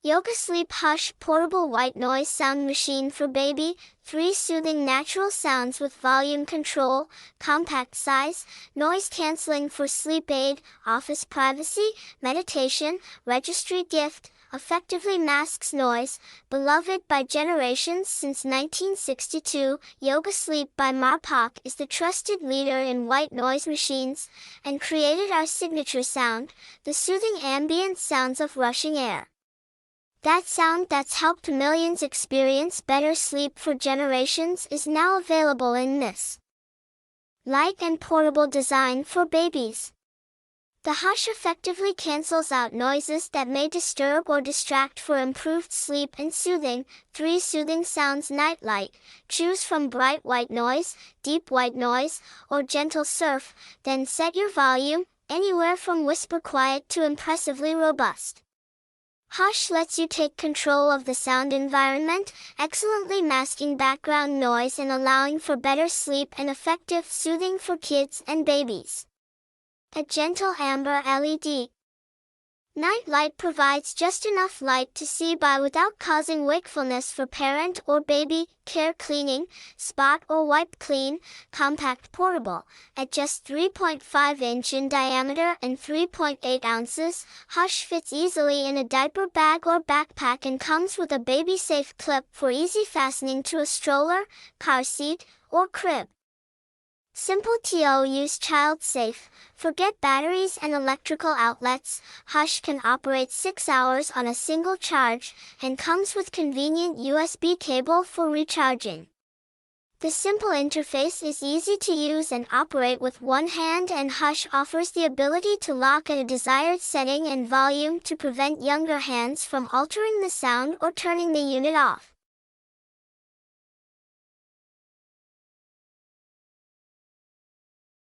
Yogasleep Hushh Portable White Noise Sound Machine for Baby. 3 soothing natural sounds with volume control, compact size, noise cancelling for sleep aid, office privacy, meditation, registry gift, effectively masks noise, beloved by generations since 1962. Yogasleep by Marpac is the trusted leader in white noise machines, and created our signature sound, the soothing ambient sounds of rushing air. That sound that's helped millions experience better sleep for generations is now available in this light and portable design for babies. The Hushh effectively cancels out noises that may disturb or distract for improved sleep and soothing. 3 soothing sounds: night light. Choose from bright white noise, deep white noise, or gentle surf, then set your volume anywhere from whisper quiet to impressively robust. Hushh lets you take control of the sound environment, excellently masking background noise and allowing for better sleep and effective soothing for kids and babies. A gentle amber LED night light provides just enough light to see by without causing wakefulness for parent or baby care. Cleaning, spot or wipe clean, compact portable. At just 3.5 inch in diameter and 3.8 ounces, Hushh fits easily in a diaper bag or backpack and comes with a baby-safe clip for easy fastening to a stroller, car seat, or crib. Simple to use, child safe. Forget batteries and electrical outlets. Hushh can operate 6 hours on a single charge, and comes with convenient USB cable for recharging. The simple interface is easy to use and operate with one hand, and Hushh offers the ability to lock at a desired setting and volume to prevent younger hands from altering the sound or turning the unit off.